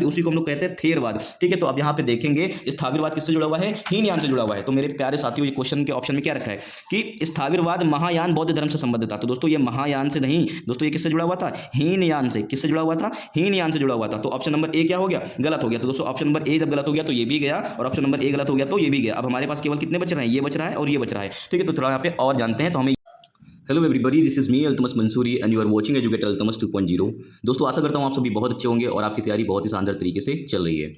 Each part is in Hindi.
उसी को हम लोग कहते हैं थेरवाद। ठीक है, तो अब यहाँ पे देखेंगे स्थाविरवाद किससे जुड़ा हुआ है, हीनयान से जुड़ा हुआ है। तो मेरे प्यारे साथियों, ये क्वेश्चन के ऑप्शन में क्या रखा है कि स्थाविरवाद महायान बौद्ध धर्म से संबंधित था। तो दोस्तों ये महायान से नहीं दोस्तों, ये किससे जुड़ा हुआ था, हीनयान से। किससे जुड़ा हुआ था, हीनयान से जुड़ा हुआ था। तो ऑप्शन नंबर ए क्या हो गया, गलत हो गया। तो दोस्तों ऑप्शन नंबर ए जब गलत हो गया तो ये भी गया, और ऑप्शन नंबर ए गलत हो गया तो ये भी गया। अब हमारे पास केवल कितने बच रहे हैं, ये बच रहा है और ये बच रहा है। ठीक है, तो थोड़ा यहाँ पे और जानते हैं। तो हमें hello everybody, this is me Altamas Mansuri and you are watching educator Altamas 2.0। दोस्तों आशा करता हूँ आप सभी बहुत अच्छे होंगे और आपकी तैयारी बहुत ही शानदार तरीके से चल रही है।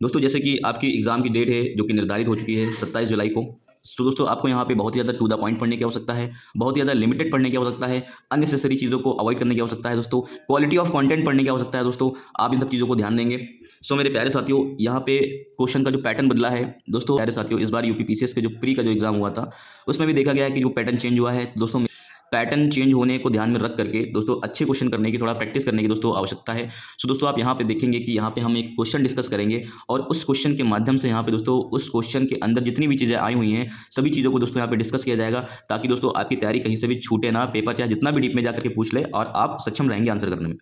दोस्तों जैसे कि आपकी एग्जाम की डेट है जो कि निर्धारित हो चुकी है 27 जुलाई को। तो दोस्तों आपको यहाँ पे बहुत ही ज़्यादा टू द पॉइंट पढ़ने की आवश्यकता है, बहुत ही ज़्यादा लिमिटेड पढ़ने की आवश्यकता है, अननेसेसरी चीज़ों को अवॉइड करने की आवश्यकता है दोस्तों, क्वालिटी ऑफ कंटेंट पढ़ने की आवश्यकता है दोस्तों। आप इन सब चीज़ों को ध्यान देंगे। सो मेरे प्यारे साथियों, यहाँ पे क्वेश्चन का जो पैटर्न बदला है दोस्तों, प्यारे साथियों, इस बार यूपीपीसीएस के जो प्री का जो एग्जाम हुआ था उसमें भी देखा गया है कि जो पैटर्न चेंज हुआ है दोस्तों। पैटर्न चेंज होने को ध्यान में रख करके दोस्तों अच्छे क्वेश्चन करने की, थोड़ा प्रैक्टिस करने की दोस्तों आवश्यकता है। सो दोस्तों आप यहाँ पे देखेंगे कि यहाँ पे हम एक क्वेश्चन डिस्कस करेंगे और उस क्वेश्चन के माध्यम से यहाँ पे दोस्तों उस क्वेश्चन के अंदर जितनी भी चीज़ें आई हुई हैं सभी चीज़ों को दोस्तों यहाँ पे डिस्कस किया जाएगा, ताकि दोस्तों आपकी तैयारी कहीं से भी छूटे ना, पेपर चाहे जितना भी डीप में जाकर के पूछ ले और आप सक्षम रहेंगे आंसर करने में।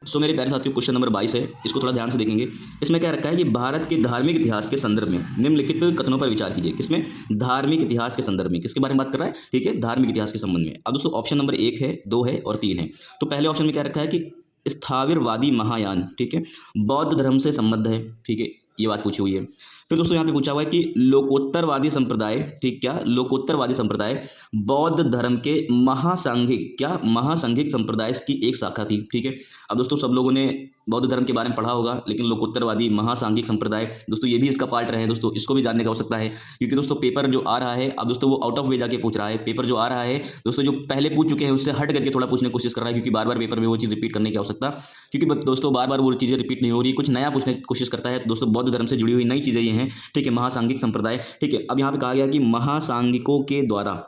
सो मेरे प्यारे साथियों, क्वेश्चन नंबर 22 है, इसको थोड़ा ध्यान से देखेंगे। इसमें क्या रखा है कि भारत के धार्मिक इतिहास के संदर्भ में निम्नलिखित कथनों पर विचार कीजिए। किसमें, धार्मिक इतिहास के संदर्भ में, किसके बारे में बात कर रहा है, ठीक है, धार्मिक इतिहास के संबंध में। अब दोस्तों ऑप्शन नंबर 1 है, 2 है और 3 है। तो पहले ऑप्शन में क्या रखा है कि स्थाविरवादी महायान, ठीक है, बौद्ध धर्म से संबद्ध है, ठीक है, ये बात पूछी हुई है। फिर दोस्तों यहाँ पे पूछा हुआ है कि लोकोत्तरवादी संप्रदाय, ठीक, क्या लोकोत्तरवादी संप्रदाय बौद्ध धर्म के महासांघिक, क्या महासांघिक संप्रदाय की एक शाखा थी, ठीक है। अब दोस्तों सब लोगों ने बौद्ध धर्म के बारे में पढ़ा होगा, लेकिन लोकोत्तरवादी महासांघिक संप्रदाय दोस्तों ये भी इसका पार्ट रहे दोस्तों, इसको भी जानने की आवश्यकता है। क्योंकि दोस्तों पेपर जो आ रहा है अब दोस्तों वो आउट ऑफ वे जाके पूछ रहा है। पेपर जो आ रहा है दोस्तों जो पहले पूछ चुके हैं उससे हट करके थोड़ा पूछने की कोशिश कर रहा है, क्योंकि बार बार पेपर में वो चीज़ रिपीट करने की आवश्यकता, क्योंकि दोस्तों बार बार वो चीज़ें रिपीट नहीं हो रही, कुछ नया पूछने की कोशिश करता है। दोस्तों बौद्ध धर्म से जुड़ी हुई नई चीज़ें ये हैं, ठीक है, महासांघिक संप्रदाय, ठीक है। अब यहाँ पे कहा गया कि महासांघिकों के द्वारा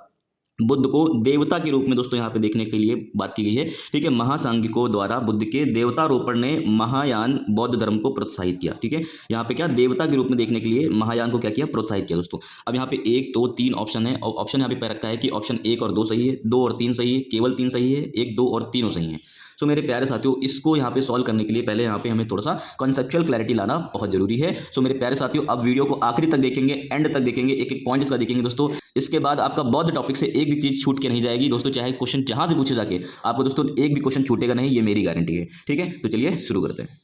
बुद्ध को देवता के रूप में दोस्तों यहाँ पे देखने के लिए बात की गई है, ठीक है। महासांघिकों द्वारा बुद्ध के देवतारोपण ने महायान बौद्ध धर्म को प्रोत्साहित किया, ठीक है। यहाँ पे क्या, देवता के रूप में देखने के लिए महायान को क्या किया, प्रोत्साहित किया दोस्तों। अब यहाँ पे 1, 2, 3 ऑप्शन है और ऑप्शन यहाँ पे रखा है कि ऑप्शन 1 और 2 सही है, 2 और 3 सही है, केवल 3 सही है, 1, 2 और तीनों सही है। सो मेरे प्यारे साथियों, इसको यहाँ पे सॉल्व करने के लिए पहले यहाँ पे हमें थोड़ा सा कॉन्सेप्चुअल क्लैरिटी लाना बहुत जरूरी है। सो मेरे प्यारे साथियों, अब वीडियो को आखिरी तक देखेंगे, एंड तक देखेंगे, एक एक पॉइंट इसका देखेंगे दोस्तों। इसके बाद आपका बौद्ध टॉपिक से एक भी चीज़ छूट के नहीं जाएगी दोस्तों, चाहे क्वेश्चन जहाँ से पूछे जाके आपको दोस्तों एक भी क्वेश्चन छूटेगा नहीं, ये मेरी गारंटी है, ठीक है। तो चलिए शुरू करते हैं।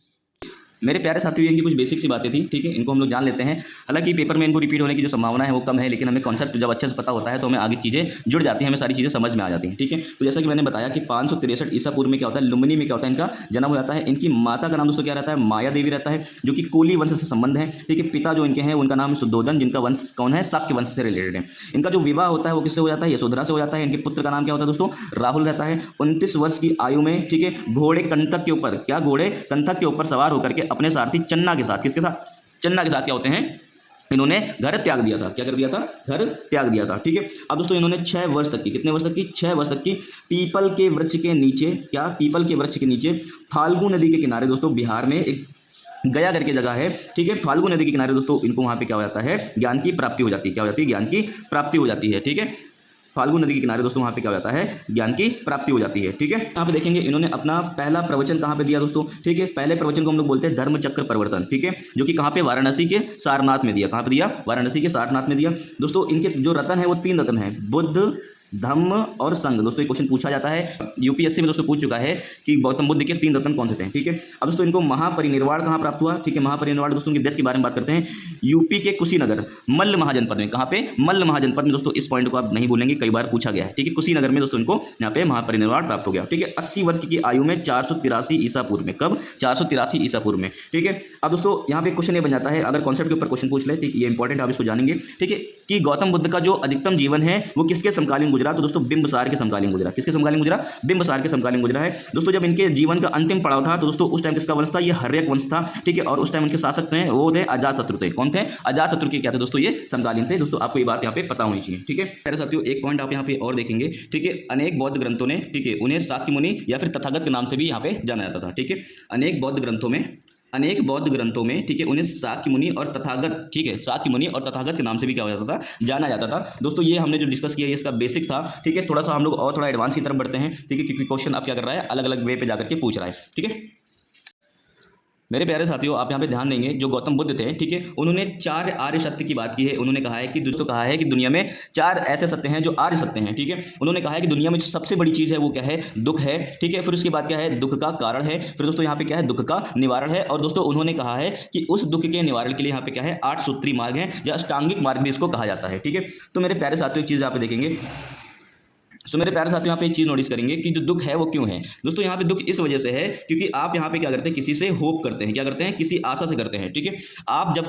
मेरे प्यारे साथियों, इनकी कुछ बेसिक सी बातें थी, ठीक है, इनको हम लोग जान लेते हैं। हालांकि पेपर में इनको रिपीट होने की जो संभावना है वो कम है, लेकिन हमें कॉन्सेप्ट जब अच्छे से पता होता है तो हमें आगे चीज़ें जुड़ जाती हैं, हमें सारी चीज़ें समझ में आ जाती हैं, ठीक है। तो जैसा कि मैंने बताया कि 563 ईसा पूर्व में क्या होता है, लुम्बिनी में क्या होता है, इनका जन्म हो जाता है। इनकी माता का नाम दोस्तों क्या रहता है, माया देवी रहता है, जो कि कोली वंश से संबंध है, ठीक है। पिता जो इनके हैं उनका नाम है शुद्धोधन, जिनका वंश कौन है, शाक्य वंश से रिलेटेड है। इनका जो विवाह होता है वो किससे हो जाता है, यशोधरा से हो जाता है। इनके पुत्र का नाम क्या होता है दोस्तों, राहुल रहता है। 29 वर्ष की आयु में, ठीक है, घोड़े कंटक के ऊपर, क्या, घोड़े कंटक के ऊपर सवार होकर के अपने सारथी चन्ना के साथ, किसके साथ, चन्ना के साथ क्या होते हैं, इन्होंने घर त्याग दिया था। क्या कर दिया था, घर त्याग दिया था, ठीक है। अब दोस्तों इन्होंने 6 वर्ष तक की, कितने वर्ष तक की, 6 वर्ष तक की पीपल के वृक्ष के नीचे, क्या, पीपल के वृक्ष के नीचे फाल्गु नदी के किनारे दोस्तों, बिहार में एक गया करके जगह है, ठीक है, फाल्गु नदी के किनारे दोस्तों इनको वहाँ पे क्या हो जाता है, ज्ञान की प्राप्ति हो जाती है। क्या हो जाती है, ज्ञान की प्राप्ति हो जाती है, ठीक है। फाल्गु नदी के किनारे दोस्तों वहाँ पे क्या हो जाता है, ज्ञान की प्राप्ति हो जाती है, ठीक है। यहाँ पे देखेंगे इन्होंने अपना पहला प्रवचन कहाँ पे दिया दोस्तों, ठीक है। पहले प्रवचन को हम लोग बोलते हैं धर्म चक्र प्रवर्तन, ठीक है, जो कि कहाँ पे, वाराणसी के सारनाथ में दिया। कहाँ पे दिया, वाराणसी के सारनाथ में दिया दोस्तों। इनके जो रतन है वो 3 रतन है, बुद्ध, धम्म और संघ। दोस्तों ये क्वेश्चन पूछा जाता है, यूपीएससी में दोस्तों पूछ चुका है कि गौतम बुद्ध के 3 रत्न कौन से थे, ठीक है। अब दोस्तों इनको महापरिनिर्वाण कहाँ प्राप्त हुआ, ठीक है। महापरिनिर्वाण दोस्तों उनकी डेथ के बारे में बात करते हैं, यूपी के कुशीनगर मल्ल महाजनपद में। कहाँ पे, मल्ल महाजनपद में दोस्तों। इस पॉइंट को आप नहीं भूलेंगे, कई बार पूछा गया है, ठीक है। कुशीनगर में दोस्तों इनको यहाँ पे महापरिनिर्वाण प्राप्त हो गया, ठीक है। 80 वर्ष की आयु में 483 ईसा पूर्व में, कब, 483 ईसा पूर्व में, ठीक है। अब दोस्तों यहाँ पे क्वेश्चन ये बन जाता है, अगर कॉन्सेप्ट के ऊपर क्वेश्चन पूछ ले, ठीक, ये इंपॉर्टेंट आप इसको जानेंगे, ठीक है, कि गौतम बुद्ध का जो अधिकतम जीवन है वो किसके समकालीन गुजरा, तो दोस्तों बिंबसार के समकालीन गुजरा। किसके समकालीन गुजरा, बिंबसार के समकालीन गुजरा है दोस्तों। जब इनके जीवन का अंतिम पड़ाव था तो दोस्तों उस टाइम किसका वंश था, ये हर्यक वंश था, ठीक है। और उस टाइम उनके शासक थे वो थे अजातशत्रु थे। कौन थे, अजातशत्रु के क्या थे दोस्तों, ये समकालीन थे दोस्तों। आपको ये बात यहाँ पे पता होनी चाहिए, ठीक है। मेरे साथियों एक पॉइंट आप यहाँ पे और देखेंगे, ठीक है, अनेक बौद्ध ग्रंथों ने, ठीक है, उन्हें शाक्य मुनि या फिर तथागत के नाम से भी यहाँ पे जाना जाता था, ठीक है। अनेक बौद्ध ग्रंथों में, ठीक है, उन्हें शाक्य मुनि और तथागत, ठीक है, शाक्य मुनि और तथागत के नाम से भी क्या हो जाता था, जाना जाता था दोस्तों। ये हमने जो डिस्कस किया ये इसका बेसिक था, ठीक है। थोड़ा सा हम लोग और थोड़ा एडवांस की तरफ बढ़ते हैं, ठीक है, क्योंकि क्वेश्चन अब क्या कर रहा है, अलग अलग वे पे जाकर के पूछ रहा है, ठीक है। मेरे प्यारे साथियों, आप यहाँ पे ध्यान देंगे, जो गौतम बुद्ध थे, ठीक है, उन्होंने 4 आर्य सत्य की बात की है। उन्होंने कहा है कि दोस्तों, कहा है कि दुनिया में 4 ऐसे सत्य हैं जो आर्य सत्य हैं, ठीक है। उन्होंने कहा है कि दुनिया में जो सबसे बड़ी चीज़ है वो क्या है, दुख है, ठीक है। फिर उसके बाद क्या है, दुख का कारण है। फिर दोस्तों यहाँ पे क्या है, दुख का निवारण है। और दोस्तों उन्होंने कहा है कि उस दुख के निवारण के लिए यहाँ पे क्या है, 8 सूत्री मार्ग है, या अष्टांगिक मार्ग भी इसको कहा जाता है, ठीक है। तो मेरे प्यारे साथियों, चीज़ यहाँ पे देखेंगे, सो मेरे प्यारे साथियों, यहाँ पे एक चीज़ नोटिस करेंगे कि जो दुख है वो क्यों है। दोस्तों यहाँ पे दुख इस वजह से है क्योंकि आप यहाँ पे क्या करते हैं, किसी से होप करते हैं, क्या करते हैं, किसी आशा से करते हैं, ठीक है। आप जब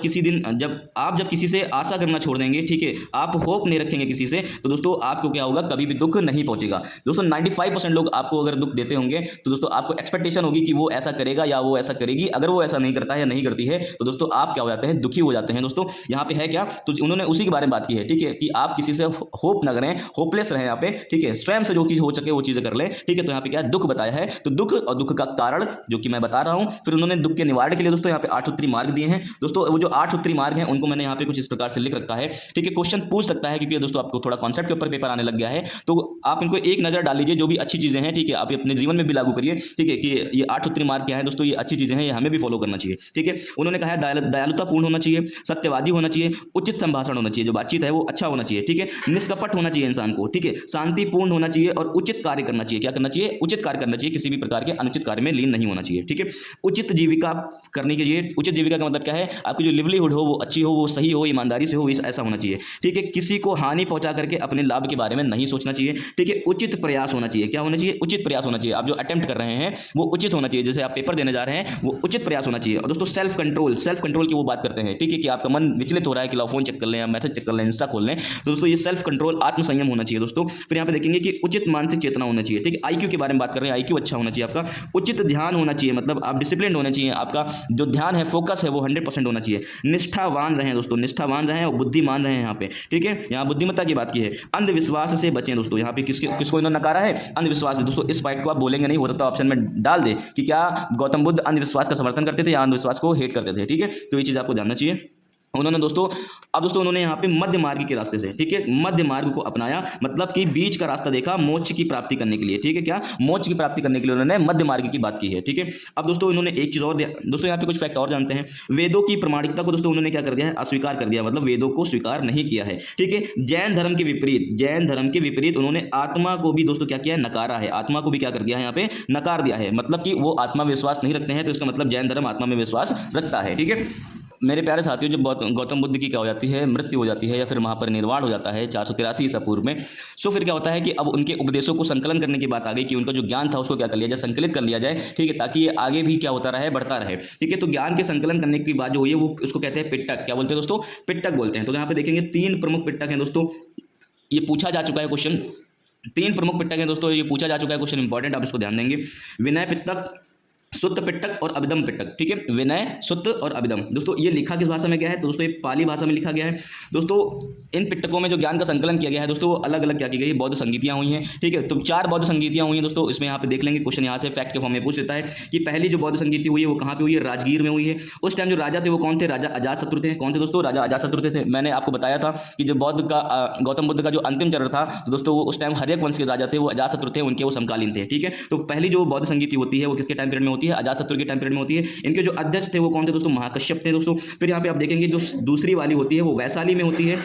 किसी से आशा करना छोड़ देंगे, ठीक है, आप होप नहीं रखेंगे किसी से, तो दोस्तों आपको क्या होगा, कभी भी दुख नहीं पहुंचेगा। दोस्तों 95% लोग आपको अगर दुख देते होंगे तो दोस्तों आपको एक्सपेक्टेशन होगी कि वो ऐसा करेगा या वो ऐसा करेगी। अगर वो ऐसा नहीं करता है या नहीं करती है तो दोस्तों आप क्या हो जाते हैं, दुखी हो जाते हैं। दोस्तों यहाँ पे है क्या, तो उन्होंने उसी के बारे में बात की है, ठीक है, कि आप किसी से होप ना करें, होपलेस रहें यहाँ पे, ठीक है, स्वयं से जो चीज हो सके वो चीजें कर ले, ठीक है। तो यहाँ पे क्या है, दुख बताया है, तो दुख और दुख का कारण जो कि मैं बता रहा हूं। फिर उन्होंने दुख के निवारण के लिए दोस्तों यहाँ पे 8 सूत्री मार्ग दिए हैं। दोस्तों वो जो 8 सूत्री मार्ग हैं उनको मैंने यहाँ पे कुछ इस प्रकार से लिख रखा है, ठीक है। क्वेश्चन पूछ सकता है क्योंकि दोस्तों आपको थोड़ा कॉन्सेप्ट के ऊपर पेपर आने लग गया है, तो आप इनको एक नजर डाल लीजिए, जो भी अच्छी चीजें हैं, ठीक है, आप अपने जीवन में भी लागू करिए, ठीक है, कि ये 8 सूत्री मार्ग क्या है दोस्तों, ये अच्छी चीजें हैं, ये हमें भी फॉलो करना चाहिए, ठीक है। उन्होंने कहा है दयालुतापूर्ण होना चाहिए, सत्यवादी होना चाहिए, उचित संभाषण होना चाहिए, जो बातचीत है वो अच्छा होना चाहिए, ठीक है, निष्कपट होना चाहिए इंसान को, ठीक है, शांतिपूर्ण होना चाहिए और उचित कार्य करना चाहिए। क्या करना चाहिए, उचित कार्य करना चाहिए, किसी भी प्रकार के अनुचित कार्य में लीन नहीं होना चाहिए, ठीक है। उचित जीविका करने के लिए, उचित जीविका का मतलब क्या है, आपकी जो लिवलीहुड हो वो अच्छी हो, वो सही हो, ईमानदारी से हो, ऐसा होना चाहिए, ठीक है। किसी को हानि पहुंचा करके अपने लाभ के बारे में नहीं सोचना चाहिए, ठीक है। उचित प्रयास होना चाहिए, क्या होना चाहिए, उचित प्रयास होना चाहिए। आप जो अटेम्प्ट कर रहे हैं वो उचित होना चाहिए, जैसे आप पेपर देने जा रहे हैं वो उचित प्रयास होना चाहिए। और दोस्तों सेल्फ कंट्रोल की वो बात करते हैं, ठीक है, कि आपका मन विचलित हो रहा है कि लो फोन चेक कर लें या मैसेज चेक कर लें, इंस्टा खोल लें, तो दोस्तों ये सेल्फ कंट्रोल, आत्मसंयम होना चाहिए दोस्तों। फिर यहाँ पे देखेंगे कि उचित मानसिक चेतना होना चाहिए, ठीक है। आईक्यू के बारे में बात कर रहे हैं, आईक्यू अच्छा होना चाहिए आपका। उचित ध्यान होना चाहिए, मतलब आप डिसिप्लिन होने चाहिए, आपका जो ध्यान है, फोकस है वो 100% होना चाहिए। निष्ठावान रहें दोस्तों, निष्ठावान रहें और बुद्धिमान रहें यहाँ पे, ठीक है। यहाँ बुद्धिमत्ता की बात की है। अंधविश्वास से बचें दोस्तों, यहाँ पे किसको इन्होंने नकारा है, अंधविश्वास से। दोस्तों इस पॉइंट को आप बोलेंगे नहीं, हो सकता ऑप्शन में डाल दे कि क्या गौतम बुद्ध अंधविश्वास का समर्थन करते थे या अंधविश्वास को हेट करते थे, ठीक है। तो ये चीज़ आपको जानना चाहिए। उन्होंने दोस्तों, अब दोस्तों उन्होंने यहाँ पे मध्य मार्ग के रास्ते से, ठीक है, मध्य मार्ग को अपनाया, मतलब कि बीच का रास्ता देखा मोक्ष की प्राप्ति करने के लिए, ठीक है। क्या, मोक्ष की प्राप्ति करने के लिए उन्होंने मध्य मार्ग की बात की है, ठीक है। अब दोस्तों इन्होंने एक चीज़ और दोस्तों यहाँ पे कुछ फैक्ट और जानते हैं। वेदों की प्रमाणिकता को दोस्तों उन्होंने क्या कर दिया है, अस्वीकार कर दिया, मतलब वेदों को स्वीकार नहीं किया है, ठीक है। जैन धर्म के विपरीत उन्होंने आत्मा को भी दोस्तों क्या किया है, नकारा है। आत्मा को भी क्या कर दिया है, यहाँ पे नकार दिया है, मतलब कि वो आत्मा विश्वास नहीं रखते हैं, तो इसका मतलब जैन धर्म आत्मा में विश्वास रखता है, ठीक है। मेरे प्यारे साथियों, जब गौतम बुद्ध की क्या हो जाती है, मृत्यु हो जाती है या फिर महापरिनिर्वाण हो जाता है 483 ईसा पूर्व में, सो फिर क्या होता है कि अब उनके उपदेशों को संकलन करने की बात आ गई कि उनका जो ज्ञान था उसको क्या कर लिया जाए, संकलित कर लिया जाए, ठीक है, ताकि ये आगे भी क्या होता रहे, बढ़ता रहे, ठीक है। तो ज्ञान के संकलन करने की बात जो हुई है वो उसको कहते हैं पिट्टक। क्या बोलते हैं दोस्तों, पिट्टक बोलते हैं। तो यहाँ पे देखेंगे 3 प्रमुख पिट्टक हैं दोस्तों, ये पूछा जा चुका है क्वेश्चन। 3 प्रमुख पिट्टक हैं दोस्तों, ये पूछा जा चुका है क्वेश्चन, इंपॉर्टेंट, आप इसको ध्यान देंगे। विनय पिट्टक, सुत्त पिट्टक और अभिदम पिट्टक, ठीक है। विनय, सुत्त और अभिदम। दोस्तों ये लिखा किस भाषा में गया है, तो दोस्तों ये पाली भाषा में लिखा गया है। दोस्तों इन पिट्टकों में जो ज्ञान का संकलन किया गया है दोस्तों, वो अलग अलग क्या की गई है, बौद्ध संगीतियाँ हुई हैं, ठीक है। तो 4 बौद्ध संगीतियाँ हुई हैं दोस्तों। इसमें यहाँ पे देख लेंगे, क्वेश्चन यहाँ से फैक्ट के फॉर्म में पूछ लेता है कि पहली जो बौद्ध संगीति हुई है वो कहाँ पे हुई है, राजगीर में हुई है। उस टाइम जो राजा थे वो कौन थे, राजा अजातशत्रु थे। कौन थे दोस्तों, राजा अजातशत्रु थे। मैंने आपको बताया था कि जो बौद्ध का गौतम बुद्ध का जो अंतिम चरण था तो दोस्तों वो उस टाइम हर्यक वंश के राजा थे, वो अजातशत्रु थे, उनके वो समकालीन थे, ठीक है। तो पहली जो बौद्ध संगीति होती है वो किसके टाइम पीरियड में होती है, अजातशत्रु के टाइम पीरियड में होती है। इनके जो अध्यक्ष थे वो कौन थे दोस्तों, महाकश्यप थे दोस्तों। फिर यहाँ पे आप देखेंगे जो दूसरी वाली होती है वो वैशाली में होती है,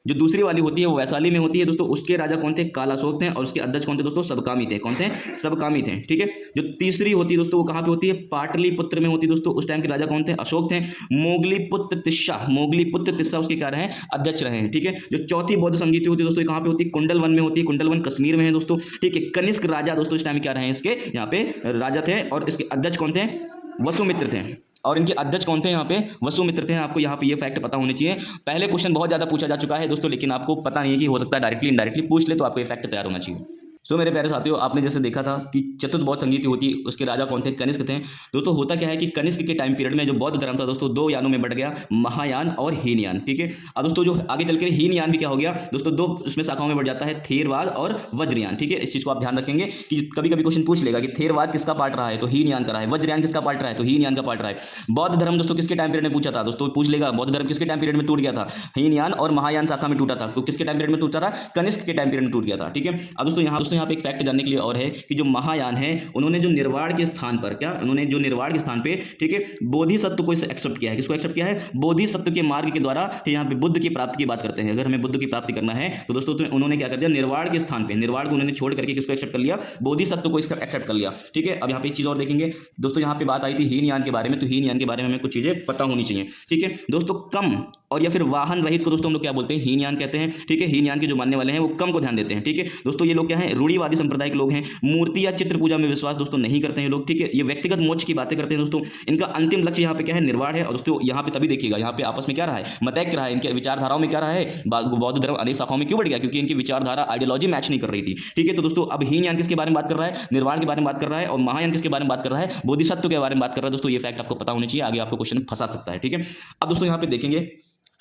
जो दूसरी वाली होती है वो वैशाली में होती है दोस्तों। उसके राजा कौन थे, कालाशोक थे, और उसके अध्यक्ष कौन थे दोस्तों, सबकामी थे। कौन थे, सबकामी थे, ठीक है। जो तीसरी होती है दोस्तों वो कहाँ पे होती है, पाटलिपुत्र में होती है दोस्तों। उस टाइम के राजा कौन थे, अशोक थे। मोगलीपुत्र तिस्सा उसके क्या रहे, अध्यक्ष रहे हैं, ठीक है। जो चौथी बौद्ध संगीति होती है दोस्तों कहाँ पे होती है, कुंडलवन में होती है। कुंडलवन कश्मीर में है दोस्तों, ठीक है। कनिष्क राजा दोस्तों इस टाइम क्या रहे हैं, इसके यहाँ पे राजा थे, और इसके अध्यक्ष कौन थे, वसुमित्र थे। और इनके अध्यक्ष कौन थे, यहाँ पे वसुमित्र थे। आपको यहाँ पे ये फैक्ट पता होने चाहिए। पहले क्वेश्चन बहुत ज़्यादा पूछा जा चुका है दोस्तों, लेकिन आपको पता नहीं है कि हो सकता है डायरेक्टली इनडायरेक्टली पूछ ले, तो आपको ये फैक्ट तैयार होना चाहिए। तो मेरे प्यारे साथियों, आपने जैसे देखा था कि चतुर्थ बौद्ध संगीति होती, उसके राजा कौन थे, कनिष्क थे दोस्तों। होता क्या है कि कनिष्क के टाइम पीरियड में जो बौद्ध धर्म था दोस्तों 2 यानों में बढ़ गया, महायान और हीनयान, ठीक है। अब दोस्तों जो आगे चल के हीनयान भी क्या हो गया दोस्तों, 2 उसमें शाखाओं में बढ़ जाता है, थेरवाद और वज्रयान, ठीक है। इस चीज़ को आप ध्यान रखेंगे कि कभी कभी क्वेश्चन पूछ लेगा कि थेरवाद किसका पार्ट रहा है, तो हीनयान का रहा है। वज्रयान किसका पार्ट रहा है, तो हीनयान का पार्ट रहा है। बौद्ध धर्म दोस्तों किसके टाइम पीरियड में पूछा था दोस्तों, पूछ लेगा बौद्ध धर्म किसके टाइम पीरियड में टूट गया था, हीनयान और महायान शाखा में टूटा था। तो किसके टाइम पीरियड में टूटा था, कनिष्क के टाइम पीरियड में टूट गया था, ठीक है। अब दोस्तों यहाँ यहाँ पे एक फैक्ट जानने के लिए और है कि जो महायान है उन्होंने जो निर्वाण के स्थान पर उन्होंने जो निर्वाण के स्थान पे, ठीक है, बोधिसत्व को एक्सेप्ट किया है। किसको एक्सेप्ट किया है? बोधिसत्व के मार्ग के द्वारा यहाँ पे बुद्ध की प्राप्ति की बात करते हैं। अगर हमें बुद्ध की प्राप्ति करना है तो दोस्तों तो उन्होंने क्या कर दिया, निर्वाण के स्थान पे, निर्वाण को उन्होंने छोड़ करके किसको एक्सेप्ट कर लिया? बोधिसत्व को इसका एक्सेप्ट कर लिया। ठीक है, अब यहाँ पे एक चीज और देखेंगे दोस्तों, यहाँ पे बात आई थी हीनयान के बारे में, तो हीनयान के बारे में हमें कुछ चीजें पता होनी चाहिए। ठीक है दोस्तों, कम और या फिर वाहन रहित को दोस्तों हम लोग क्या बोलते हैं? हीनयान कहते हैं। ठीक है, हीनयान के जो मानने वाले हैं वो कम को ध्यान देते हैं। ठीक है दोस्तों, ये लोग क्या है? रूढ़िवादी संप्रदाय के लोग हैं। मूर्ति या चित्र पूजा में विश्वास दोस्तों नहीं करते हैं लोग। ठीक है, ये व्यक्तिगत मोक्ष की बातें करते हैं दोस्तों। इनका अंतिम लक्ष्य यहाँ पे क्या है? निर्वाण है। और दोस्तों यहाँ पे तभी देखिएगा, यहाँ पे आपस में क्या रहा है? मतैक्य रहा है। इनके विचारधाराओं में क्या रहा है? बौद्ध धर्म अनेक शाखाओं में क्यों बढ़ गया? क्योंकि इनकी विचारधारा, आइडियोलॉजी मैच नहीं कर रही थी। ठीक है, तो दोस्तों अब हीनयान किसके बारे में बात कर रहा है? निर्वाण के बारे में बात कर रहा है। और महायान किसके बारे में बात कर रहा है? बोधिसत्व के बारे में बात कर रहा है। दोस्तों ये फैक्ट आपको पता होना चाहिए, आगे आपको क्वेश्चन फंसा सकता है। ठीक है, अब दोस्तों यहाँ पे देखेंगे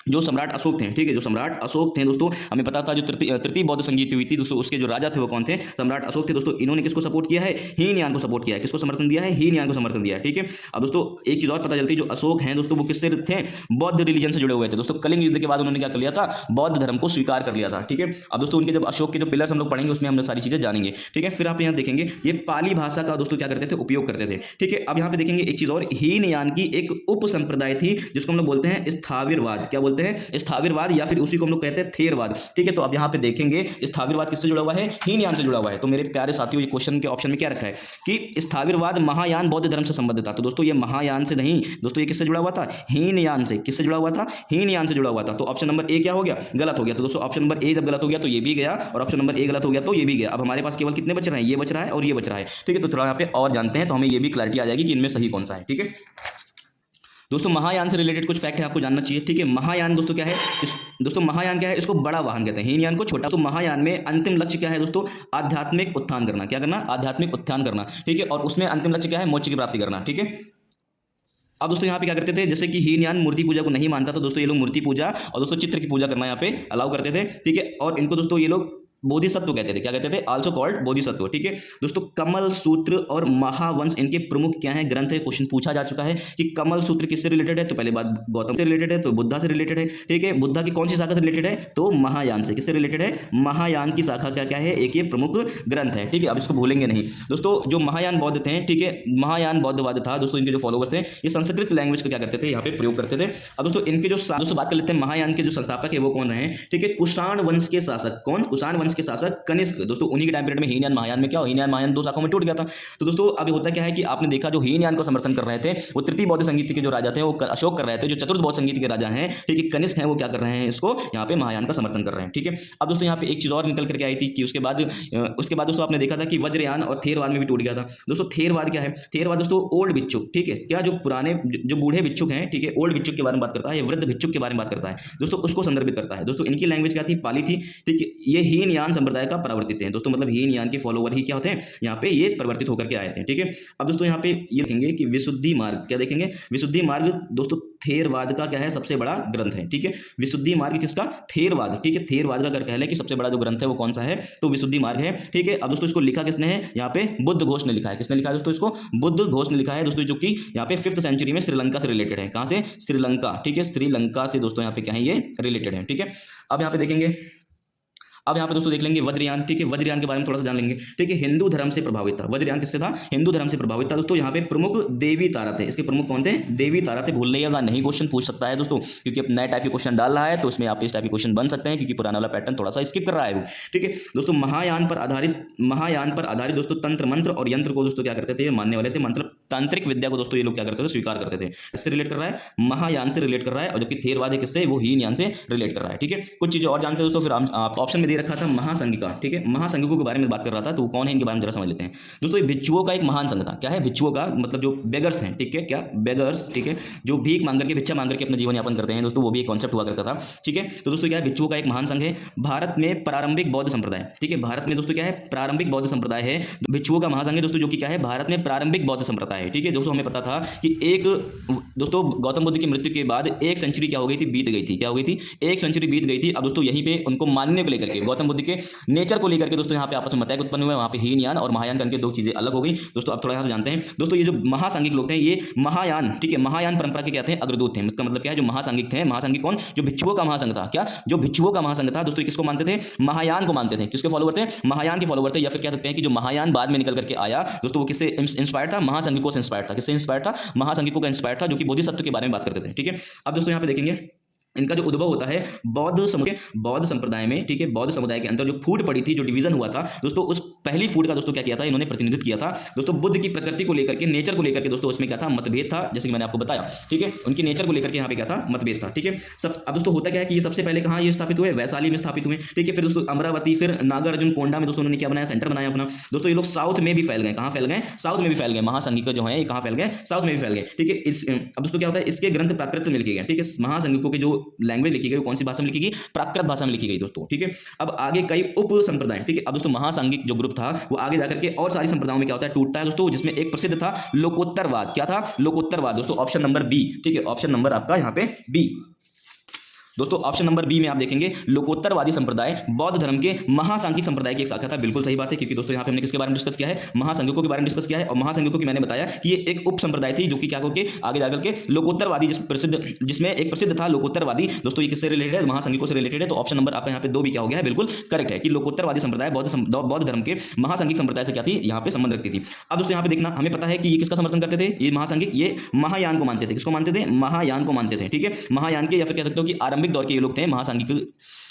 जो सम्राट अशोक थे। ठीक है, जो सम्राट अशोक थे दोस्तों, हमें पता था जो तृतीय बौद्ध संगीति हुई थी दोस्तों, उसके जो राजा थे वो कौन थे? सम्राट अशोक थे दोस्तों। इन्होंने किसको सपोर्ट किया है? हीनयान को सपोर्ट किया है। किसको समर्थन दिया है? हीनयान को समर्थन दिया है। ठीक है, अब दोस्तों एक चीज और पता चलती है, जो अशोक हैं दोस्तों वो किससे थे? बौद्ध रिलीजन से जुड़े हुए थे दोस्तों। कलिंग युद्ध के बाद उन्होंने क्या कर लिया था? बौद्ध धर्म को स्वीकार कर लिया था। ठीक है, अब दोस्तों उनके जब अशोक के जो पिलर्स हम लोग पढ़ेंगे उसमें हम सारी चीजें जानेंगे। ठीक है, फिर आप यहाँ देखेंगे ये पाली भाषा का दोस्तों क्या करते थे? उपयोग करते थे। ठीक है, अब यहाँ पे देखेंगे एक चीज और, हीनयान की एक उप संप्रदाय थी जिसको हम लोग बोलते हैं स्थाविरवाद। क्या बोलते हैं? स्थाविरवाद, या फिर उसी को हम लोग कहते हैं थेरवाद। ठीक है, तो अब यहाँ पे देखेंगे स्थाविरवाद किससे जुड़ा हुआ है? हीनयान से जुड़ा हुआ है। तो मेरे प्यारे साथियों, ये क्वेश्चन के ऑप्शन में क्या रखा है कि स्थाविरवाद महायान बौद्ध धर्म से संबंधित था। तो दोस्तों ये महायान से नहीं दोस्तों, ये किससे जुड़ा हुआ था? हीनयान से। किससे जुड़ा हुआ था? हीनयान से जुड़ा हुआ था। तो ऑप्शन नंबर ए क्या हो गया? गलत हो गया। तो दोस्तों ऑप्शन नंबर ए जब गलत हो गया तो ये भी गया, और ऑप्शन नंबर ए गलत हो गया तो ये भी गया। अब हमारे पास केवल कितने बच रहे हैं? ये बच रहा है और ये बच रहा है। ठीक है, तो थोड़ा यहाँ पे और जानते हैं तो हमें ये भी क्लैरिटी आ जाएगी कि इनमें सही कौन सा है। ठीक है दोस्तों, महायान से रिलेटेड कुछ फैक्ट है आपको जानना चाहिए। ठीक है, महायान दोस्तों क्या है? दोस्तों महायान क्या है? इसको बड़ा वाहन कहते हैं, हीनयान को छोटा। तो महायान में अंतिम लक्ष्य क्या है दोस्तों? आध्यात्मिक उत्थान करना। क्या करना? आध्यात्मिक उत्थान करना। ठीक है, और उसमें अंतिम लक्ष्य क्या है? मोक्ष की प्राप्ति करना। ठीक है, अब दोस्तों यहाँ पे क्या करते थे, जैसे कि हीनयान मूर्ति पूजा को नहीं मानता, तो दोस्तों ये लोग मूर्ति पूजा और दोस्तों चित्र की पूजा करना यहाँ पे अलाउ करते थे। ठीक है, और इनको दोस्तों ये लोग बोधिसत्व कहते थे। क्या कहते थे? Also called Bodhisattva. ठीक है दोस्तों, कमल सूत्र और महावंश इनके प्रमुख क्या है? ग्रंथ है। क्वेश्चन पूछा जा चुका है कि कमल सूत्र किससे रिलेटेड है? तो पहले बात गौतम से रिलेटेड है, तो बुद्धा से रिलेटेड है। ठीक है, बुद्धा की कौन सी शाखा से रिलेटेड है? तो महायान से। किससे रिलेटेड है? महायान की शाखा क्या क्या है? एक ये प्रमुख ग्रंथ है। ठीक है, अब इसको भूलेंगे नहीं दोस्तों। जो महायान बौद्ध थे, ठीक है, महायान बौद्धवाद था दोस्तों, इनके जो फॉलोवर्स थे ये संस्कृत लैंग्वेज को क्या करते थे? यहाँ पे प्रयोग करते थे। अब दोस्तों इनके जो दोस्तों बात कर लेते हैं महायान के जो संस्थापक है वो कौन रहे? ठीक है, कुषाण वंश के शासक। कौन? कुषाण वंश के शासक कनिष्क। दोस्तों उन्हीं के टाइम पीरियड में हीनयान महायान में क्या हो? हीनयान महायान दो शाखाओं में टूट गया था। तो दोस्तों अभी होता क्या है कि आपने देखा जो हीनयान को समर्थन कर रहे थे वो तृतीय बौद्ध संगीति के जो राजा थे वो अशोक कर रहे थे। जो चतुर्थ बौद्ध संगीति के राजा हैं, ठीक है, कनिष्क हैं, वो क्या कर रहे हैं? इसको यहाँ पे महायान का समर्थन कर रहे हैं। ठीक है, अब दोस्तों यहाँ पे एक चीज और निकल करके आई थी कि उसके बाद दोस्तों आपने देखा था कि वज्रयान और थेरवाद में भी टूट गया था। दोस्तों थेरवाद क्या है? थेरवाद दोस्तों ओल्ड भिक्षुक। ठीक है, क्या जो पुराने जो बूढ़े भिक्षुक हैं, ठीक है, ओल्ड भिक्षुक के बारे में बात करता है, ये वृद्ध भिक्षुक के बारे में बात करता है दोस्तों, उसको संदर्भित करता है। दोस्तों इनकी लैंग्वेज क्या थी? पाली थी। ठीक है, ये हीनयान संप्रदाय का परावर्तित है दोस्तों, मतलब हीनयान के फॉलोवर ही क्या होते हैं? यहाँ पे ये परिवर्तित होकर के आए थे। ठीक है, अब दोस्तों यहाँ पे ये देखेंगे कि विशुद्धि मार्ग। क्या देखेंगे? विशुद्धि मार्ग दोस्तों थेरवाद का क्या है? सबसे बड़ा ग्रंथ है। ठीक है, विशुद्धि मार्ग किसका? थेरवाद। ठीक है, थेरवाद का अगर कह लें कि सबसे बड़ा जो ग्रंथ है वो कौन सा है? तो विशुद्धि मार्ग है। ठीक है, अब दोस्तों इसको लिखा किसने है? यहाँ पे बुद्ध घोष ने लिखा है। किसने लिखा है दोस्तों? इसको बुद्ध घोष ने लिखा है दोस्तों, जो कि यहाँ पे 5th सेंचुरी में श्रीलंका से रिलेटेड है। कहाँ से? श्रीलंका। ठीक है, श्रीलंका से दोस्तों यहाँ पे क्या है? ये रिलेटेड है। ठीक है, अब यहाँ पे देखेंगे, अब यहाँ पे दोस्तों देख लेंगे वज्रयान। ठीक है, वज्रयान के बारे में थोड़ा सा जान लेंगे। ठीक है, हिंदू धर्म से प्रभावित था। वज्रयान किससे था? हिंदू धर्म से प्रभावित था दोस्तों। यहाँ पे प्रमुख देवी तारा थे। इसके प्रमुख कौन थे? देवी तारा थे। भूल जाइएगा, नहीं क्वेश्चन पूछ सकता है दोस्तों, क्योंकि अब नए टाइप के क्वेश्चन डाल रहा है तो इसमें आप इस टाइप के क्वेश्चन बन सकते हैं, क्योंकि पुराना वाला पैटर्न थोड़ा सा स्किप कर रहा है वो। ठीक है दोस्तों, महायान पर आधारित दोस्तों तंत्र मंत्र और यंत्र को दोस्तों क्या करते थे? मानने वाले थे। मतलब तांत्रिक विद्या को दोस्तों ये लोग क्या करते थे? स्वीकार करते थे। इससे रिलेट कर रहा है? महायान से रिलेट कर रहा है। और जो कि थेरवाद है किससे? वो हीनयान से रिलेट कर रहा है। ठीक है, कुछ चीजें और जानते हैं दोस्तों। फिर आप ऑप्शन में दे रखा था महासंघ का। ठीक है, महासंघों के बारे में बात कर रहा था, तो कौन है इनके बारे में जरा समझ लेते हैं दोस्तों। ये भिक्षुओं का एक महान संघ था। क्या है? भिक्षुओं का मतलब जो बेगर्स हैं। ठीक है, क्या बेगर्स? ठीक है, जो भीख मांग करके, भिक्षा मांग करके अपना जीवन यापन करते हैं दोस्तों, वो भी एक कॉन्सेप्ट हुआ करता था। ठीक है, तो दोस्तों क्या है? भिक्षुओं का एक महान संघ है। भारत में प्रारंभिक बौद्ध संप्रदाय। ठीक है, भारत में दोस्तों क्या है? प्रारंभिक बौद्ध संप्रदाय है। भिक्षुओं का महासंघ है दोस्तों, जो कि क्या है? भारत में प्रारंभिक बौद्ध संप्रदाय है। ठीक है दोस्तों, हमें पता था कि एक दोस्तों गौतम बुद्ध की मृत्यु के बाद 1 सेंचुरी क्या हो गई थी, बीत गई थी। क्या हो गई थी? 1 सेंचुरी बीत गई थी। अब दोस्तों यहीं पे उनको मानने को लेकर के, गौतम बुद्ध के नेचर को लेकर के दोस्तों यहाँ पे आपस में मतैक उत्पन्न हुए। वहाँ पे हीन यान और महायान करके दो चीजें अलग हो गई। दोस्तों अब थोड़ा यहाँ से जानते हैं दोस्तों, ये जो महासांगिक लोग थे ये महायान, ठीक है, महायान परंपरा के क्या थे? अग्रदूत थे। इसका मतलब क्या है? जो महासांगिक थे, महासांगिक कौन? जो भिक्षुओं का महासंघ था। क्या? जो भिक्षुओं का महासंघ था दोस्तों, किसको मानते थे? महायान को मानते थे। किसके फॉलोवर थे? महायान के फॉलोवर थे। या फिर कह सकते हैं कि जो महायान बाद में निकल करके आया दोस्तों, वो किससे इंस्पायर्ड था? महासंघिकों से इंस्पायर्ड था। किससे इंस्पायर्ड था? महासंघिकों का इंस्पायर्ड था, जो कि बोधिसत्व के बारे में बात करते थे। ठीक है, अब दोस्तों यहाँ पे देखेंगे इनका जो उद्भव होता है बौद्ध संप्रदाय में। ठीक है, बौद्ध समुदाय के अंदर जो फूट पड़ी थी, जो डिवीजन हुआ था दोस्तों, उस पहली फूट का दोस्तों क्या किया था? इन्होंने प्रतिनिधित्व किया था दोस्तों बुद्ध की प्रकृति को लेकर के, नेचर को लेकर के दोस्तों, उसमें क्या था? मतभेद था, जैसे कि मैंने आपको बताया। ठीक है, उनकी नेचर को लेकर के यहाँ पे क्या था? मतभेद था। ठीक है, सब अब दोस्तों होता क्या है कि ये सबसे पहले कहाँ ये स्थापित हुए? वैशाली में स्थापित हुए। ठीक है, फिर दोस्तों अमरावती, फिर नागार्जुन कोंडा में दोस्तों उन्होंने क्या बनाया? सेंटर बनाया अपना। दोस्तों ये लोग साउथ में भी फैल गए। कहाँ फैल गए? साउथ में भी फैल गए। महासंघिक जो है ये कहाँ फैल गए? साउथ में भी फैल गए। ठीक है, अब दोस्तों क्या होता है? इसके ग्रंथ प्राकृत में लिखे गए। ठीक है, महासंघिकों के जो लैंग्वेज लिखी गई कौन सी भाषा में लिखी गई? प्राकृत भाषा में लिखी गई दोस्तों। ठीक है, अब आगे कई उप संप्रदाय। ठीक है, अब दोस्तों महासांगिक जो ग्रुप था वो आगे जाकर के और सारी संप्रदायों में क्या होता है? टूटता है दोस्तों, जिसमें एक प्रसिद्ध था लोकोत्तरवाद। क्या था? लोकोत्तरवाद दोस्तों, ऑप्शन नंबर बी। ठीक है, ऑप्शन नंबर आपका यहाँ पे बी। दोस्तों ऑप्शन नंबर बी में आप देखेंगे लोकोत्तरवादी संप्रदाय बौद्ध धर्म के महासांघिक संप्रदाय की एक शाखा था। बिल्कुल सही बात है, क्योंकि दोस्तों यहाँ पे हमने किसके बारे में डिस्कस किया है? महासांघिकों के बारे में डिस्कस किया है। और महासांघिकों की मैंने बताया कि ये एक उप संप्रदाय थी, जो कि क्या करके आगे जाकर के लोकोत्तरवादी जिसमें एक प्रसिद्ध था लोकोत्तरवादी दोस्तों। ये किससे रिलेटेड है? महासांघिकों से रिलेटेड है। तो ऑप्शन नंबर आपका यहाँ पे 2 भी क्या हो गया है? बिल्कुल करेक्ट है कि लोकोत्तरवादी संप्रदाय बौद्ध धर्म के महासांघिक संप्रदाय से क्या थी? यहाँ पे संबंध रखती थी। अब दोस्तों यहाँ पे देखना, हमें पता है कि ये किसका समर्थन करते थे? ये महासांघिक, ये महायान को मानते थे। किसको मानते थे? महायान को मानते थे। ठीक है, महायान के, या फिर कह सकते हो कि आरंभिक दौर के ये लोग थे महासांघिक।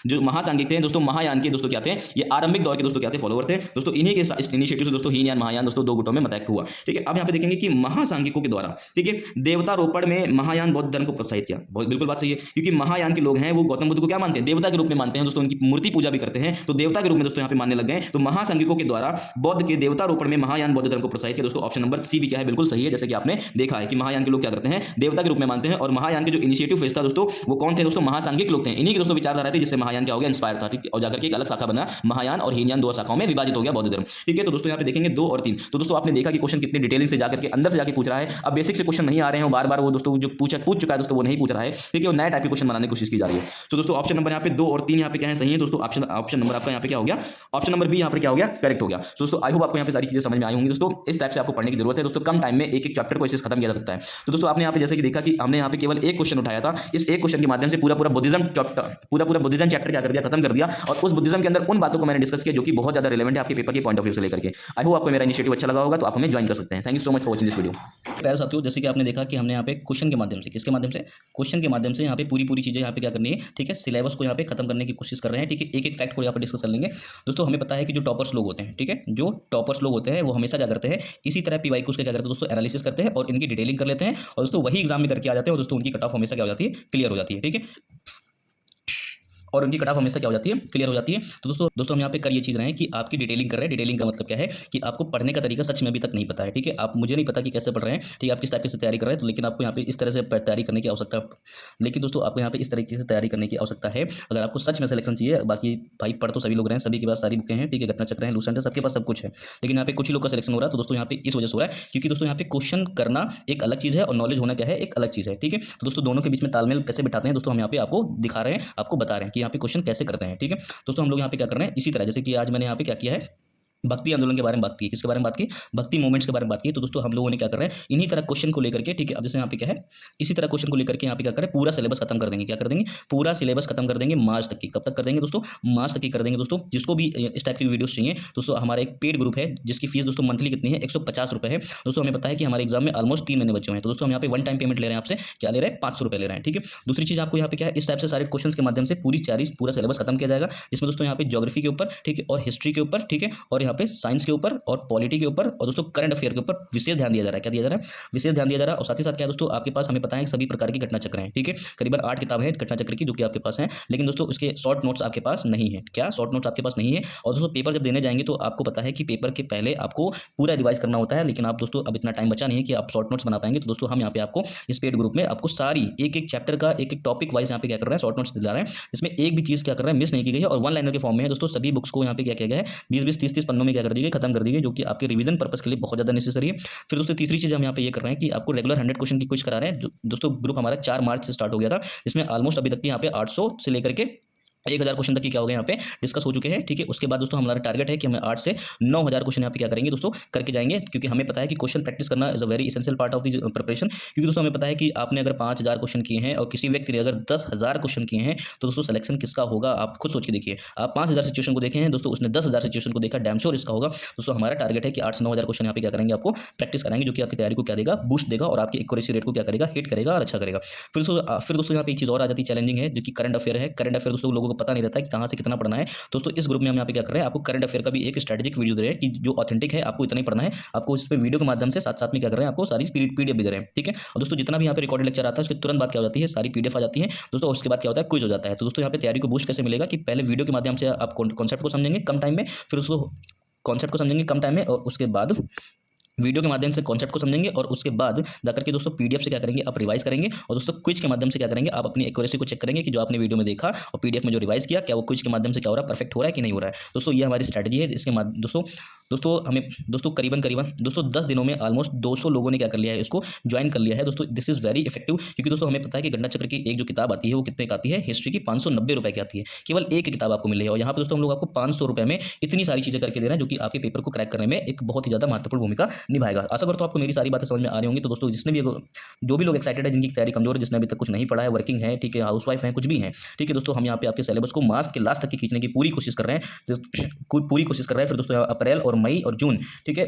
जो महासांघिक थे दोस्तों, महायान के दोस्तों क्या थे? ये आरंभिक दौर के दोस्तों क्या थे? फॉलोवर थे दोस्तों। इन्हीं के इनिशिएटिव से दोस्तों हीन यान महायान दोस्तों 2 गुटों में मतैक हुआ। ठीक है, अब यहाँ पे देखेंगे कि महासांघिकों के द्वारा, ठीक है, देवतारोपण में महायान बौद्ध धर्म को प्रोत्साहित किया। बिल्कुल बात सही है, क्योंकि महायान के लोग हैं वो गौतम बुद्ध को क्या मानते हैं? देवता के रूप में मानते हैं दोस्तों। उनकी मूर्ति पूजा भी करते हैं, तो देवता के रूप में दोस्तों यहाँ पे मानने लग गए। तो महासांघिकों के द्वारा बौद्ध के देवतारोपण में महायान बौद्ध धर्म को प्रोत्साहित किया दोस्तों। ऑप्शन नंबर सी भी क्या है? बिल्कुल सही है। जैसे कि आपने देखा है कि महायान के लोग क्या करते हैं? देवता के रूप में मानते हैं। और महायान के जो इनिशिएटिव फेज था दोस्तों, वो कौन थे दोस्तों? महासांघिक लोग थे। इन्हीं के दोस्तों विचारधारा थी, जिससे महायान क्या हो गया? इंस्पायर था। ठीक है, और जाकर के एक अलग शाखा बना महायान, और हीनयान 2 शाखाओं में विभाजित हो गया बौद्ध धर्म। ठीक है, तो दोस्तों यहाँ पे देखेंगे 2 और 3। तो दोस्तों आपने देखा कि क्वेश्चन कितनी डिटेलिंग से जाकर के अंदर से जाके पूछ रहा है। अब बेसिक से क्वेश्चन नहीं आ रहे हैं बार-बार, वो दोस्तों जो पूछ चुका है दोस्तों वो नहीं पूछ रहा है। ठीक है, वो नए टाइप के क्वेश्चन बनाने की कोशिश की जा रही है। तो दोस्तों ऑप्शन नंबर यहाँ पे 2 और 3 यहाँ पे क्या है? सही है दोस्तों। ऑप्शन नंबर आपका यहाँ पे क्या हो गया? ऑप्शन नंबर बी यहाँ पे क्या हो गया? करेक्ट हो गया। तो दोस्तों आई होप आपको यहाँ पे सारी चीजें समझ में आई होंगी दोस्तों। इस टाइप से आपको पढ़ने की जरूरत है दोस्तों। कम टाइम में एक चैप्टर को इसे खत्म किया जा सकता है। तो दोस्तों आपने यहाँ पे जैसे कि देखा कि हमने यहाँ पे केवल एक क्वेश्चन उठाया था। इस एक क्वेश्चन के माध्यम से पूरा बुद्धिज्म चैप्टर क्या कर दिया और उस बुद्धिज्म के अंदर उन बातों को मैंने डिस्कस किया जो कि बहुत ज्यादा रिलेवेंट है आपके पेपर के पॉइंट ऑफ व्यू से लेकर के। आई होप आपको मेरा इनिशिएटिव अच्छा लगा होगा, तो आप हमें ज्वाइन कर सकते हैं। Thank you so much for watching this video. प्यारे साथियों, जैसे कि आपने देखा कि हमने यहाँ पे क्वेश्चन के माध्यम से, किसके माध्यम से? क्वेश्चन के माध्यम से यहाँ पे पूरी चीजें यहाँ पे क्या करनी है? ठीक है, सिलेबस को यहाँ पे खत्म करने की कोशिश कर रहे हैं। ठीक है, एक फैक्ट को यहाँ पे डिस्कस कर लेंगे दोस्तों। हमें पता है कि जो टॉपर्स लोग होते हैं, ठीक है, जो टॉपर्स लोग होते हैं वो हमेशा क्या करते हैं? इसी तरह पीवाईक्यूज के क्या करते हैं दोस्तों? एनालिसिस करते हैं और इनकी डिटेलिंग कर लेते हैं, और दोस्तों वही एग्जाम में करके आ जाते हैं, और दोस्तों उनकी कट ऑफ हमेशा क्या हो जाती है? क्लियर हो जाती है। ठीक है, और उनकी कट ऑफ हमेशा क्या हो जाती है? क्लियर हो जाती है। तो दोस्तों हम यहाँ पे कर ये चीज़ रहे हैं कि आपकी डिटेलिंग कर रहे हैं। डिटेलिंग का मतलब क्या है कि आपको पढ़ने का तरीका सच में अभी तक नहीं पता है। ठीक है, आप, मुझे नहीं पता कि कैसे पढ़ रहे हैं। ठीक है, आप किस टाइप से तैयारी कर रहे हैं, तो लेकिन आपको यहाँ पे इस तरह से तैयारी करने की आवश्यकता, लेकिन दोस्तों आपको यहाँ पे इस तरीके से तैयारी करने की आवश्यकता है अगर आपको सच में सिलेक्शन चाहिए। बाकी भाई पढ़ तो सभी लोग रहे हैं, सभी के पास सारी बुकें हैं। ठीक है, घटना चक्र है, लूसेंट है, सबके पास सब कुछ है, लेकिन यहाँ पे कुछ ही लोग का सिलेक्शन हो रहा है। तो दोस्तों यहाँ पे इस वजह से हो रहा है क्योंकि दोस्तों यहाँ पे क्वेश्चन करना एक अलग चीज़ है और नॉलेज होना क्या है? एक अलग चीज़ है। ठीक है, तो दोस्तों दोनों के बीच में तालमेल कैसे बिठाते हैं दोस्तों, हम यहाँ पे आपको दिखा रहे हैं, आपको बता रहे हैं कि यहाँ पे क्वेश्चन कैसे करते हैं। ठीक है, दोस्तों हम लोग यहाँ पे क्या कर रहे हैं? इसी तरह जैसे कि आज मैंने यहाँ पे क्या किया है? भक्ति आंदोलन के बारे में बात की। किसके बारे में बात की? भक्ति मूवमेंट्स के बारे में बात की। तो दोस्तों हम लोगों ने क्या कर रहे हैं? इन्हीं तरह क्वेश्चन को लेकर के, ठीक है, अब जैसे यहाँ पे क्या है, इसी तरह क्वेश्चन को लेकर के यहाँ पे क्या करें? पूरा सिलेबस खत्म कर देंगे। क्या कर देंगे? पूरा सिलेबस खत्म कर देंगे मार्च तक की। कब तक कर देंगे दोस्तों? मार्च तक की कर देंगे दोस्तों। जिसको भी इस टाइप की वीडियोस चाहिए दोस्तों, हमारा एक पेड ग्रुप है जिसकी फीस दोस्तों मंथली कितनी है? 150 रुपये है दोस्तों। हमें पता है कि हमारे एग्जाम में ऑलमोस्ट 3 महीने बचे हुए हैं, तो दोस्तों हम यहाँ पे वन टाइम पेमेंट ले रहे हैं आपसे। क्या ले रहे हैं? 500 रुपये ले रहे हैं। ठीक है, दूसरी चीज़ आपको यहाँ पे क्या है? इस टाइप से सारे क्वेश्चन के माध्यम से पूरा सिलेबस खत्म किया जाएगा, जिसमें दोस्तों यहाँ पे ज्योग्राफी के ऊपर, ठीक है, और हिस्ट्री के ऊपर, ठीक है, और यहाँ पे साइंस के ऊपर और पॉलिटी के ऊपर और दोस्तों करंट अफेयर के ऊपर विशेष ध्यान दिया जा रहा है। क्या दिया जा रहा है? विशेष ध्यान दिया जा रहा है। और साथ ही साथ क्या दोस्तों आपके पास, हमें पता है कि सभी प्रकार की घटना चक्र हैं। ठीक है, करीबन 8 किताब है घटना चक्र की जो कि आपके पास है, लेकिन दोस्तों उसके शॉर्ट नोट्स आपके पास नहीं है। क्या शॉर्ट नोट्स आपके पास नहीं है? और दोस्तों पेपर जब देने जाएंगे तो आपको पता है कि पेपर के पहले आपको पूरा रिवाइज करना होता है, लेकिन आप दोस्तों अब इतना टाइम बचा नहीं है कि आप शॉर्ट नोट्स बना पाएंगे। तो दोस्तों हम यहाँ पे आपको इस पेड ग्रुप में आपको सारी एक चैप्टर का एक टॉपिक वाइज यहाँ पे क्या कर रहे हैं? शॉर्ट नोट्स दिला रहे हैं, जिसमें एक भी चीज़ क्या कर रहा है? मिस नहीं की गई है, और वन लाइनर के फॉर्म में है दोस्तों। सभी बुक्स को यहाँ पे क्या किया गया है? 20-20, 30-30 पन्नों में क्या कर दी गई, खत्म कर दी गई, जो कि आपके रिवीजन पर्पस के लिए बहुत ज़्यादा नेसेसरी है। फिर दोस्तों तीसरी चीज़ हम यहाँ पे ये कर रहे हैं कि आपको रेगुलर 100 क्वेश्चन की क्विज करा रहे हैं। दोस्तों ग्रुप हमारा 4 मार्च से स्टार्ट हो गया था, जिसमें ऑलमोस्ट अभी तक यहाँ पे 800 से लेकर के 1000 क्वेश्चन तक की क्या हो गया यहाँ पे डिस्कस हो चुके हैं। ठीक है, उसके बाद दोस्तों हमारा टारगेट है कि हमें 8 से 9000 क्वेश्चन यहाँ पे क्या करेंगे दोस्तों, करके जाएंगे, क्योंकि हमें पता है कि क्वेश्चन प्रैक्टिस करना is a very essential part of the preparation. क्योंकि दोस्तों हमें पता है कि आपने अगर 5000 क्वेश्चन किए हैं और किसी व्यक्ति ने अगर 10000 क्वेश्चन किए हैं, तो दोस्तों सिलेक्शन किसका होगा आप खुद सोच के देखिए। आप 5000 सिचुएशन को देखे हैं दोस्तों, उसने 10000 सिचुएशन को देखा, डैम श्योर इसका होगा। दोस्तों हमारा टारगेट है कि 8 से 9000 क्वेश्चन यहाँ पे क्या करेंगे, आपको प्रैक्टिस कराएंगे, जो कि आपकी तैयारी को क्या देगा, बूस्ट देगा और आपकी एक्यूरेसी रेट को क्या करेगा, हिट करेगा और अच्छा करेगा। फिर दोस्तों यहाँ पे एक चीज़ और आ जाती है चैलेंजिंग है, जो कि करंट अफेयर है। करंट अफेयर दोस्तों लोगों को पता नहीं रहता है कि कहाँ से कितना पढ़ना है। दोस्तों इस ग्रुप में हम यहाँ पे क्या कर रहे हैं, आपको करंट अफेयर का भी एक स्ट्रेटेजिक वीडियो दे रहे हैं कि जो ऑथेंटिक है, आपको इतना ही पढ़ना है। आपको इस पे वीडियो के माध्यम से साथ साथ में क्या कर रहे हैं, आपको सारी पीडीएफ भी दे रहे हैं। ठीक है, और दोस्तों जितना भी यहाँ पे रिकॉर्डेड लेक्चर आता है उसके तुरंत बाद क्या हो जाती है, सारी पीडीएफ आ जाती है दोस्तों। उसके बाद क्या होता है, क्विज हो जाता है। तो दोस्तों यहाँ पे तैयारी को बूस्ट कैसे मिलेगा कि पहले वीडियो के माध्यम से आप कॉन्सेप्ट को समझेंगे कम टाइम में, फिर उसको कॉन्सेप्ट को समझेंगे कम टाइम में, और उसके बाद वीडियो के माध्यम से कॉन्सेप्ट को समझेंगे, और उसके बाद जाकर के दोस्तों पीडीएफ से क्या करेंगे, आप रिवाइज करेंगे, और दोस्तों क्विज के माध्यम से क्या करेंगे, आप अपनी एक्यूरेसी को चेक करेंगे कि जो आपने वीडियो में देखा और पीडीएफ में जो रिवाइज किया, क्या वो क्विज के माध्यम से क्या हो रहा है, परफेक्ट हो रहा है कि नहीं हो रहा है। दोस्तों ये हमारी स्ट्रैटेजी है। इसके माध्यम दोस्तों हमें दोस्तों करीबन दोस्तों 10 दिनों में ऑलमोस्ट 200 लोगों ने क्या कर लिया है, इसको ज्वाइन कर लिया है। दोस्तों दिस इज़ वेरी इफेक्टिव, क्योंकि दोस्तों हमें पता है कि गणना चक्र की एक जो किताब आती है वो कितने की आती है, हिस्ट्री की 590 रुपये की आती है। केवल एक किताब आपको मिल रही है, और यहाँ पर दोस्तों हम लोग आपको 500 रुपये में इतनी सारी चीज़ें करके दे रहे हैं, जो कि आपके पेपर को क्रैक करने में एक बहुत ही ज़्यादा महत्वपूर्ण भूमिका निभाएगा। आशा करता हूं आपको मेरी सारी बातें समझ में आ रही होंगी। तो दोस्तों जिसने भी जो भी लोग एक्साइटेड है, जिनकी तैयारी कमजोर है, जिसने अभी तक कुछ नहीं पढ़ा है, वर्किंग है, ठीक है, हाउसवाइफ है, कुछ भी है, ठीक है दोस्तों, हम यहाँ पे आपके सिलेबस को मार्च के लास्ट तक की खींचने की पूरी कोशिश कर रहे हैं। फिर दोस्तों अप्रैल और मई और जून, ठीक है,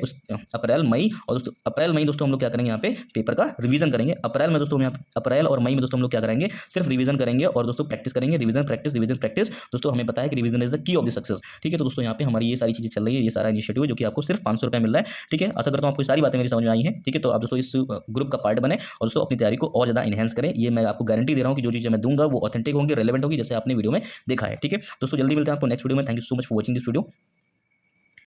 अप्रैल मई दोस्तों हम लोग क्या करेंगे, यहाँ पे पेपर का रिवीजन करेंगे। अप्रैल और मई में दोस्तों हम लोग क्या करेंगे, सिर्फ रिवीजन करेंगे और दोस्तों प्रैक्टिस करेंगे, रिवीजन प्रैक्टिस। दोस्तों हमें पता है कि revision is the key of the success. ठीक है, तो दोस्तों यहाँ पे हमारी ये सारी चीजें चल रही है, ये सारा इनिशिएटिव है, जो कि आपको सिर्फ 500 रुपये मिल रहा है। ठीक है, आशा करता हूँ आपको सारी बातें मेरी समझ में आई हैं। ठीक है, तो आप दोस्तों इस ग्रुप का पार्ट बने और दोस्तों अपनी तैयारी को और ज़्यादा इनहेंस करें। ये मैं आपको गारंटी दे रहा हूँ कि जो चीज़ें मैं दूंगा वो ऑथेंटिक होंगी, रेलेवेंट होगी, जैसे आपने वीडियो में देखा है। ठीक है दोस्तों, जल्दी मिलते हैं आपको नेक्स्ट वीडियो में। Thank you so much for watching this video.